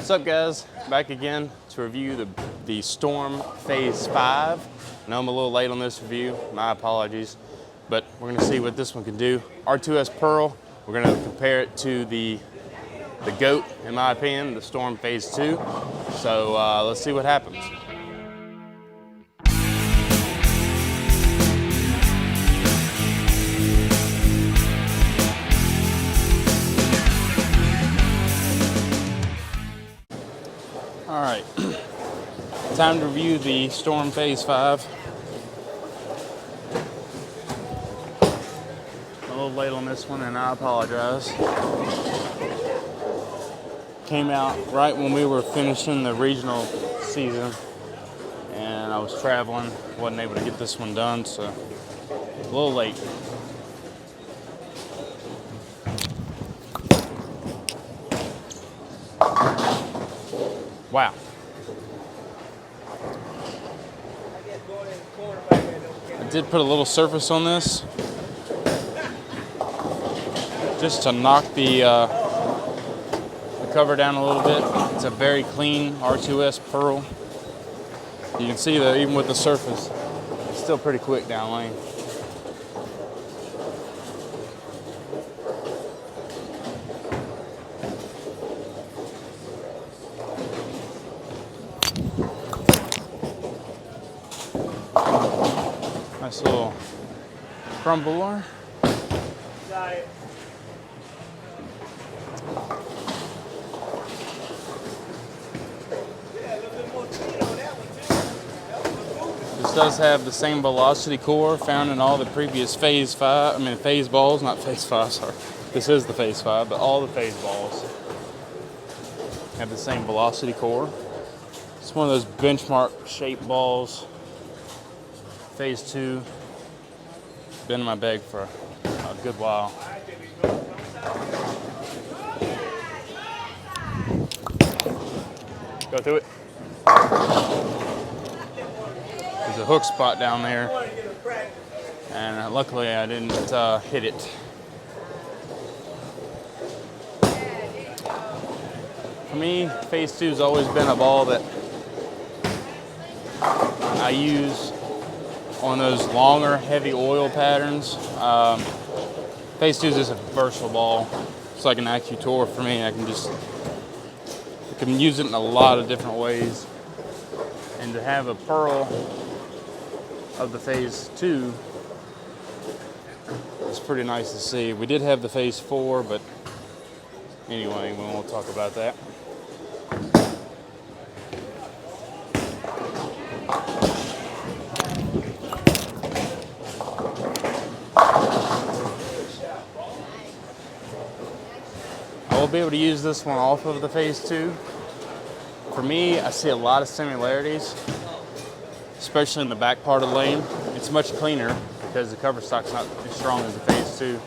What's up, guys? Back again to review the Storm Phaze V. I know I'm a little late on this review, my apologies, but we're gonna see what this one can do. R2S Pearl, we're gonna compare it to the GOAT, in my opinion, the Storm Phaze II. So let's see what happens. All right, time to review the Storm Phaze V. A little late on this one, and I apologize. Came out right when we were finishing the regional season, and I was traveling, wasn't able to get this one done, so a little late. Wow. I did put a little surface on this just to knock the cover down a little bit. It's a very clean R2S Pearl. You can see that even with the surface, it's still pretty quick down lane. Nice little crumbler. This does have the same velocity core found in all the previous Phaze balls, not Phaze V, sorry. This is the Phaze V, but all the Phaze balls have the same velocity core. It's one of those benchmark shaped balls. Phaze II, been in my bag for a good while. Go through it. There's a hook spot down there, and luckily I didn't hit it. For me, Phaze II has always been a ball that I use on those longer, heavy oil patterns. Phaze II is just a versatile ball. It's like an AccuTour for me. I can use it in a lot of different ways. And to have a Pearl of the Phaze II is pretty nice to see. We did have the Phaze IV, but anyway, we won't talk about that. I will be able to use this one off of the Phaze II. For me, I see a lot of similarities, especially in the back part of the lane. It's much cleaner because the cover stock's not as strong as the Phaze II.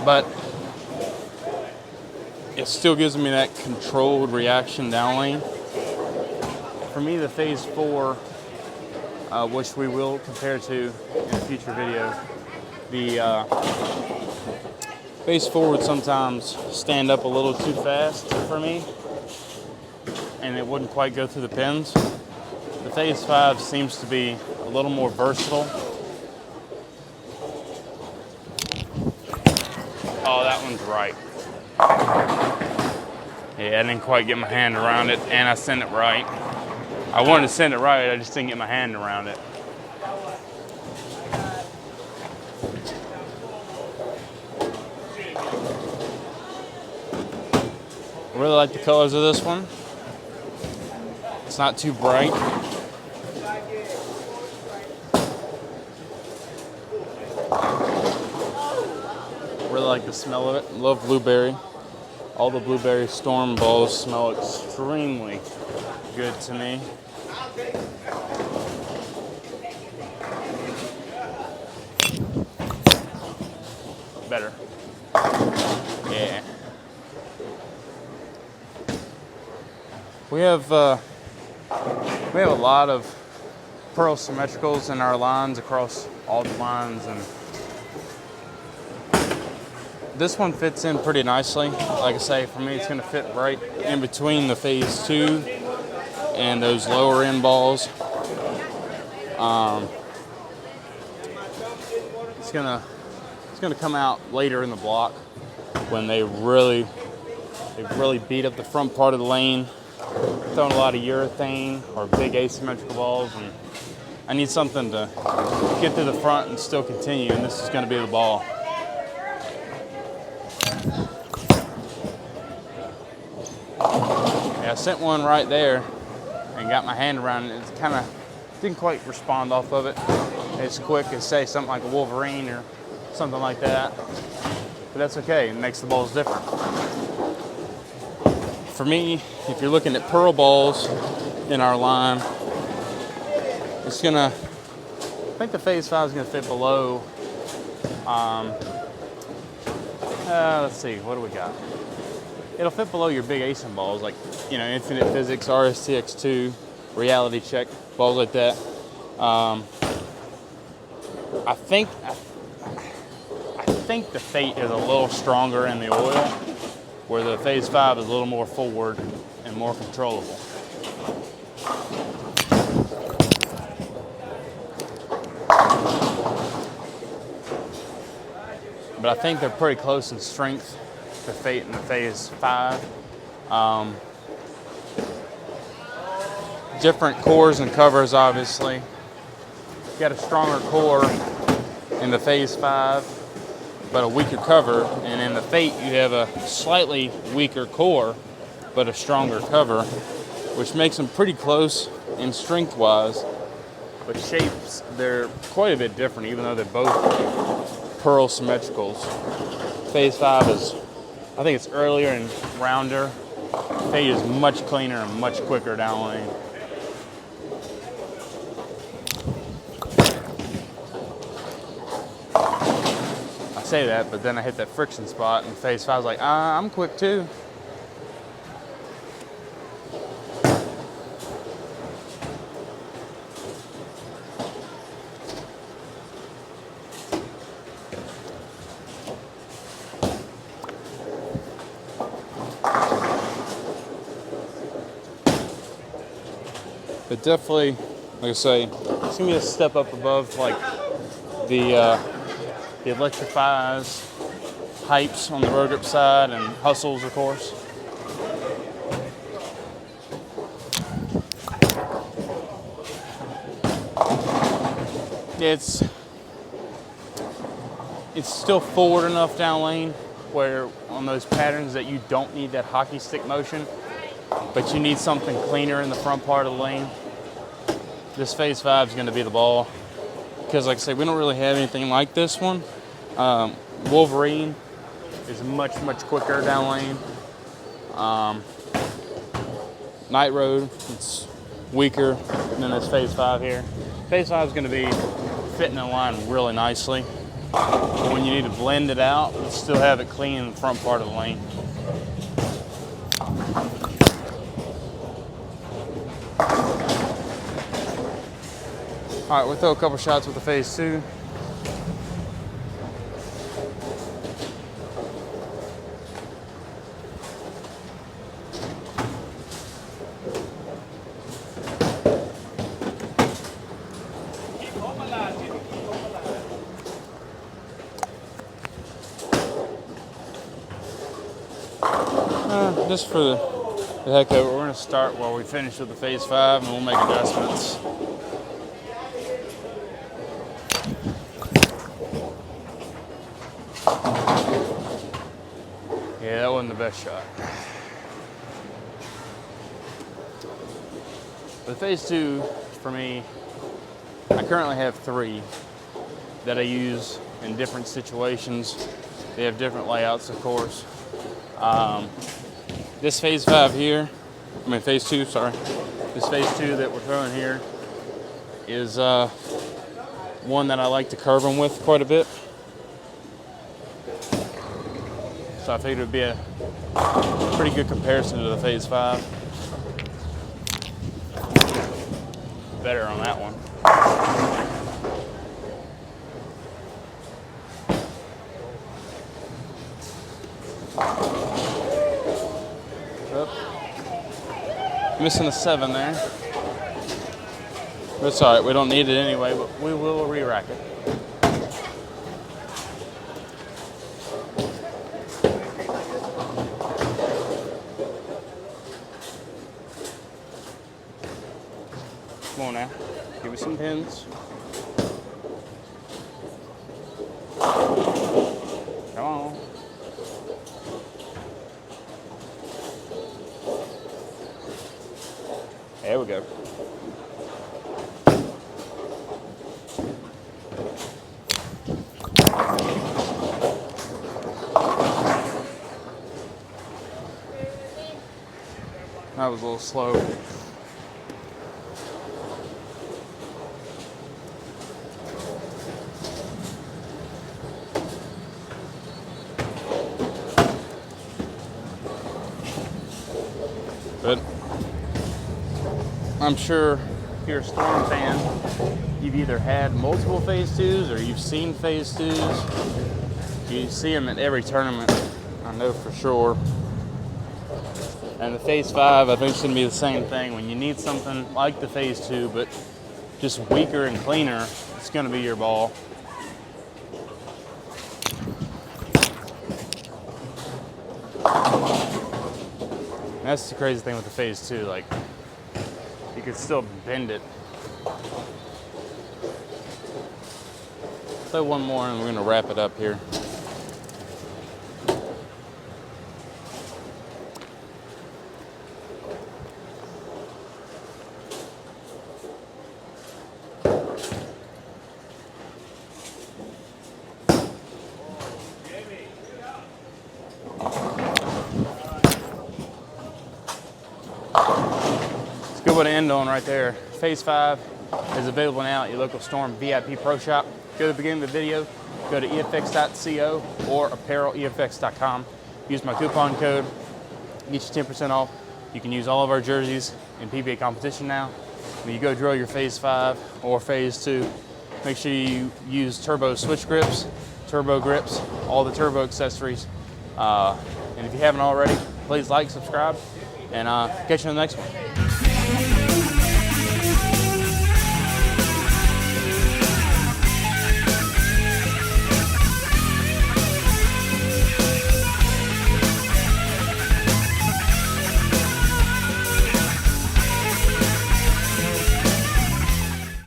But it still gives me that controlled reaction down lane. For me, the Phaze IV, which we will compare to in a future video, the Phaze IV would sometimes stand up a little too fast for me, and it wouldn't quite go through the pins. The Phaze V seems to be a little more versatile. Oh, that one's right. Yeah, I didn't quite get my hand around it, and I sent it right. I wanted to send it right, I just didn't get my hand around it. I really like the colors of this one. It's not too bright. Really like the smell of it. Love blueberry. All the blueberry Storm balls smell extremely good to me. Better. Yeah. We have a lot of Pearl symmetricals in our lines across all the lines, and This one fits in pretty nicely. Like I say, for me, it's going to fit right in between the Phaze II and those lower end balls. It's gonna come out later in the block when they really beat up the front part of the lane, throwing a lot of urethane or big asymmetrical balls, and I need something to get to the front and still continue, and this is going to be the ball. Yeah, I sent one right there and got my hand around it. It kind of didn't quite respond off of it. It's quick as say something like a Wolverine or something like that, but that's okay. It makes the balls different. For me, if you're looking at pearl balls in our line, it's gonna, I think the Phaze V is gonna fit below, let's see, what do we got? It'll fit below your big ASIM balls, like, you know, Infinite Physics, RSTX2, Reality Check, balls like that. I think the Fate is a little stronger in the oil, where the Phaze V is a little more forward and more controllable. But I think they're pretty close in strength, the Fate and the Phaze V. Different cores and covers, obviously. You got a stronger core in the Phaze V, but a weaker cover. And in the Fate, you have a slightly weaker core, but a stronger cover, which makes them pretty close in strength-wise. But shapes, they're quite a bit different, even though they're both pearl symmetricals. Phaze V is, I think it's earlier and rounder. Fate is much cleaner and much quicker down lane. I say that, but then I hit that friction spot and Phaze V was like, I'm quick too. But definitely, like I say, it's gonna be a step up above like the Electrifies, Hypes on the Roto Grip side, and Hustles, of course. It's still forward enough down lane where on those patterns that you don't need that hockey stick motion, but you need something cleaner in the front part of the lane. This Phaze V is going to be the ball, because like I say, we don't really have anything like this one. Wolverine is much quicker down lane. Night Road, it's weaker than this Phaze V here. Phaze V is going to be fitting in line really nicely, but when you need to blend it out, but still have it clean in the front part of the lane. All right, we'll throw a couple shots with the Phaze II. Just for the heck of it, we're going to start while we finish with the Phaze V, and we'll make adjustments. Yeah, that wasn't the best shot. The Phaze II, for me, I currently have 3 that I use in different situations. They have different layouts, of course. This Phaze V here, Phaze II, sorry. This Phaze II that we're throwing here is one that I like to curve them with quite a bit. So I figured it would be a pretty good comparison to the Phaze V. Better on that one. Missing a 7 there. That's all right, we don't need it anyway, but we will re-rack it. Come on now, give me some pins. Come on. There we go. That was a little slow. But I'm sure if you're a Storm fan, you've either had multiple Phaze 2s or you've seen Phaze 2s. You see them at every tournament, I know for sure. And the Phaze 5, I think, is going to be the same thing. When you need something like the Phaze 2, but just weaker and cleaner, it's going to be your ball. And that's the crazy thing with the Phaze 2, like, you can still bend it. Play one more and we're going to wrap it up here. Good one to end on right there. Phaze 5 is available now at your local Storm VIP Pro Shop. Go to the beginning of the video, go to efx.co or apparelefx.com. Use my coupon code, get you 10% off. You can use all of our jerseys in PBA competition now. When you go drill your Phaze 5 or Phaze 2, make sure you use turbo switch grips, turbo grips, all the turbo accessories. And if you haven't already, please like, subscribe, and catch you in the next one.